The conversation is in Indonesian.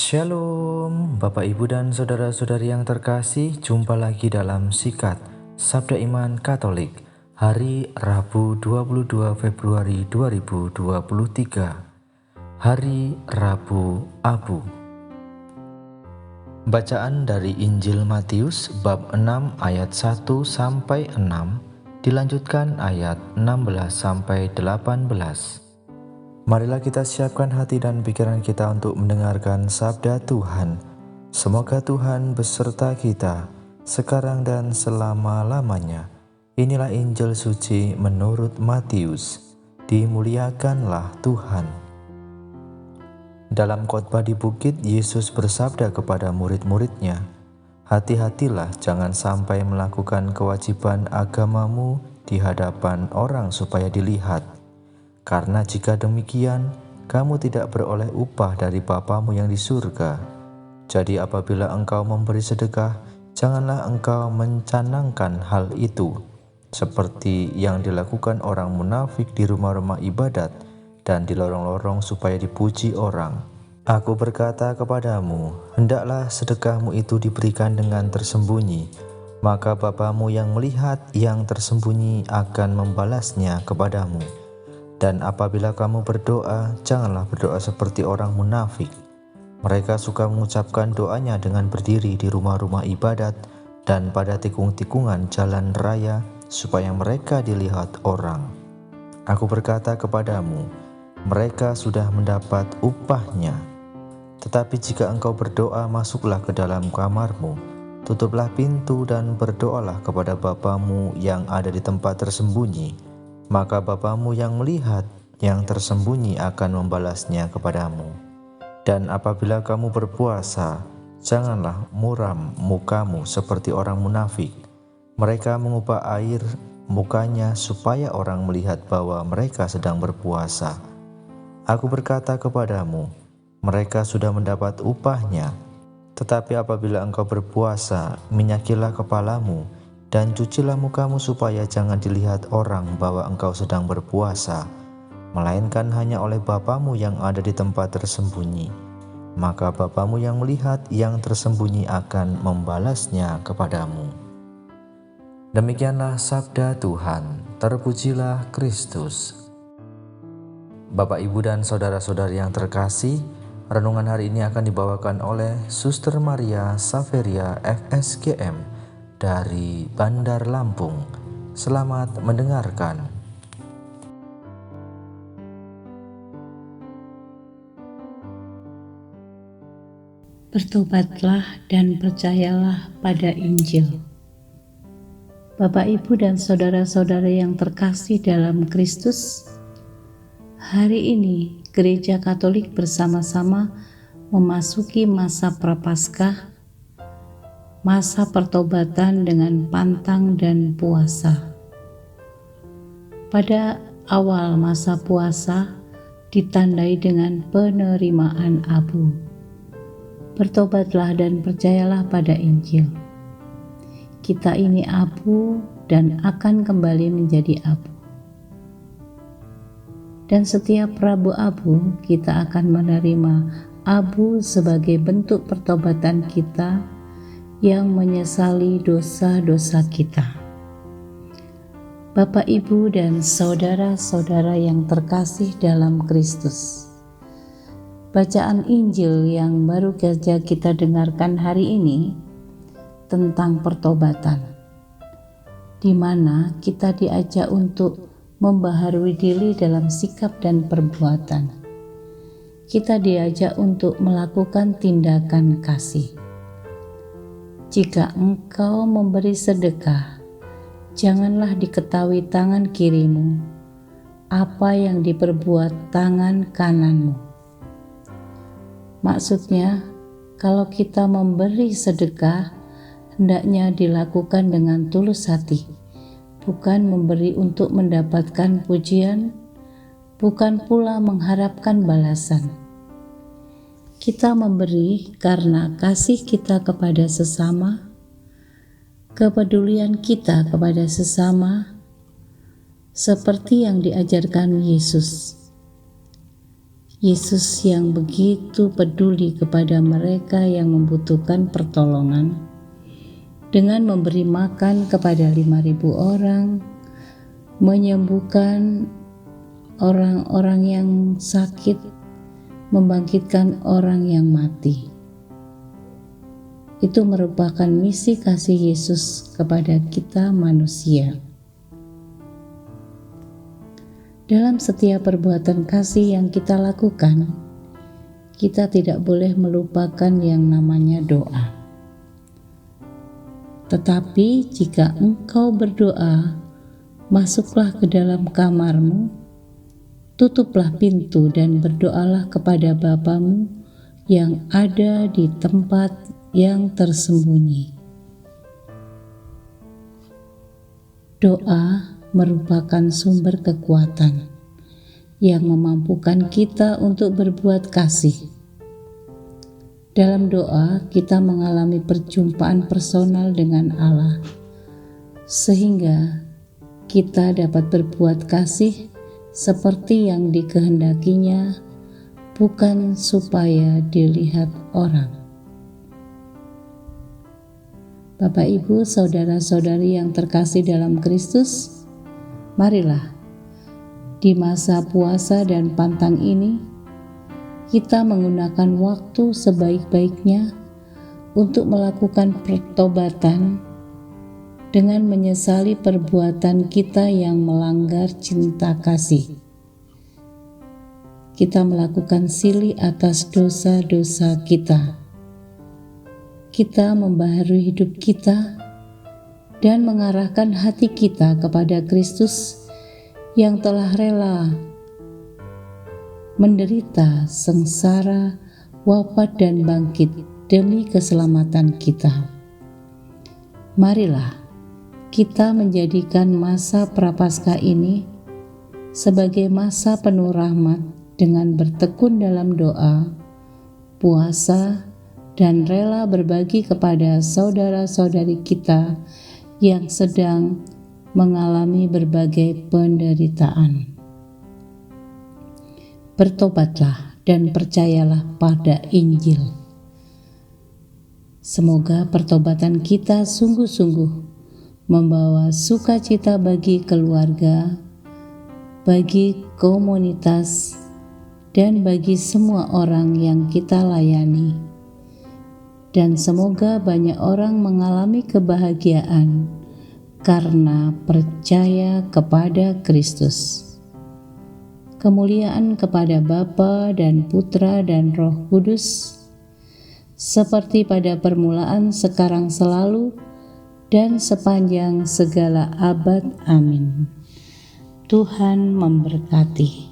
Shalom, Bapak Ibu dan Saudara-saudari yang terkasih, jumpa lagi dalam Sikat Sabda Iman Katolik hari Rabu 22 Februari 2023, hari Rabu Abu. Bacaan dari Injil Matius bab 6 ayat 1 sampai 6, dilanjutkan ayat 16 sampai 18. Marilah kita siapkan hati dan pikiran kita untuk mendengarkan sabda Tuhan. Semoga Tuhan beserta kita, sekarang dan selama-lamanya. Inilah Injil suci menurut Matius. Dimuliakanlah Tuhan. Dalam khotbah di bukit, Yesus bersabda kepada murid-muridnya, "Hati-hatilah jangan sampai melakukan kewajiban agamamu di hadapan orang supaya dilihat. Karena jika demikian, kamu tidak beroleh upah dari Bapamu yang di surga. Jadi apabila engkau memberi sedekah, janganlah engkau mencanangkan hal itu, seperti yang dilakukan orang munafik di rumah-rumah ibadat dan di lorong-lorong supaya dipuji orang. Aku berkata kepadamu, hendaklah sedekahmu itu diberikan dengan tersembunyi, maka Bapamu yang melihat yang tersembunyi akan membalasnya kepadamu. Dan apabila kamu berdoa, janganlah berdoa seperti orang munafik. Mereka suka mengucapkan doanya dengan berdiri di rumah-rumah ibadat dan pada tikung-tikungan jalan raya, supaya mereka dilihat orang. Aku berkata kepadamu, mereka sudah mendapat upahnya. Tetapi jika engkau berdoa, masuklah ke dalam kamarmu, tutuplah pintu dan berdoalah kepada Bapamu yang ada di tempat tersembunyi. Maka Bapamu yang melihat yang tersembunyi akan membalasnya kepadamu. Dan apabila kamu berpuasa, janganlah muram mukamu seperti orang munafik. Mereka mengubah air mukanya supaya orang melihat bahwa mereka sedang berpuasa. Aku berkata kepadamu, mereka sudah mendapat upahnya. Tetapi apabila engkau berpuasa, minyakilah kepalamu, dan cucilah mukamu supaya jangan dilihat orang bahwa engkau sedang berpuasa, melainkan hanya oleh Bapamu yang ada di tempat tersembunyi. Maka Bapamu yang melihat yang tersembunyi akan membalasnya kepadamu. Demikianlah sabda Tuhan. Terpujilah Kristus. Bapak, Ibu, dan saudara-saudari yang terkasih, renungan hari ini akan dibawakan oleh Suster Maria Saveria FSGM dari Bandar Lampung. Selamat mendengarkan. Bertobatlah dan percayalah pada Injil. Bapak, Ibu, dan saudara-saudara yang terkasih dalam Kristus, hari ini Gereja Katolik bersama-sama memasuki masa Prapaskah, masa pertobatan dengan pantang dan puasa. Pada awal masa puasa ditandai dengan penerimaan abu. Bertobatlah dan percayalah pada Injil. Kita ini abu dan akan kembali menjadi abu. Dan setiap Rabu Abu kita akan menerima abu sebagai bentuk pertobatan kita yang menyesali dosa-dosa kita. Bapak, Ibu, dan saudara-saudara yang terkasih dalam Kristus, bacaan Injil yang baru saja kita dengarkan hari ini tentang pertobatan, di mana kita diajak untuk membaharui diri dalam sikap dan perbuatan. Kita diajak untuk melakukan tindakan kasih. Jika engkau memberi sedekah, janganlah diketahui tangan kirimu apa yang diperbuat tangan kananmu. Maksudnya, kalau kita memberi sedekah, hendaknya dilakukan dengan tulus hati, bukan memberi untuk mendapatkan pujian, bukan pula mengharapkan balasan. Kita memberi karena kasih kita kepada sesama, kepedulian kita kepada sesama, seperti yang diajarkan Yesus. Yesus yang begitu peduli kepada mereka yang membutuhkan pertolongan, dengan memberi makan kepada 5.000 orang, menyembuhkan orang-orang yang sakit, membangkitkan orang yang mati. Itu merupakan misi kasih Yesus kepada kita manusia. Dalam setiap perbuatan kasih yang kita lakukan, kita tidak boleh melupakan yang namanya doa. Tetapi jika engkau berdoa, masuklah ke dalam kamarmu, tutuplah pintu dan berdoalah kepada Bapamu yang ada di tempat yang tersembunyi. Doa merupakan sumber kekuatan yang memampukan kita untuk berbuat kasih. Dalam doa, kita mengalami perjumpaan personal dengan Allah, sehingga kita dapat berbuat kasih seperti yang dikehendakinya, bukan supaya dilihat orang. Bapak, Ibu, saudara-saudari yang terkasih dalam Kristus, marilah di masa puasa dan pantang ini kita menggunakan waktu sebaik-baiknya untuk melakukan pertobatan dengan menyesali perbuatan kita yang melanggar cinta kasih. Kita melakukan silih atas dosa-dosa kita. Kita membaharui hidup kita dan mengarahkan hati kita kepada Kristus yang telah rela menderita, sengsara, wafat dan bangkit demi keselamatan kita. Marilah kita menjadikan masa Prapaskah ini sebagai masa penuh rahmat dengan bertekun dalam doa, puasa, dan rela berbagi kepada saudara-saudari kita yang sedang mengalami berbagai penderitaan. Bertobatlah dan percayalah pada Injil. Semoga pertobatan kita sungguh-sungguh membawa sukacita bagi keluarga, bagi komunitas, dan bagi semua orang yang kita layani. Dan semoga banyak orang mengalami kebahagiaan karena percaya kepada Kristus. Kemuliaan kepada Bapa dan Putra dan Roh Kudus, seperti pada permulaan, sekarang, selalu, dan sepanjang segala abad. Amin. Tuhan memberkati.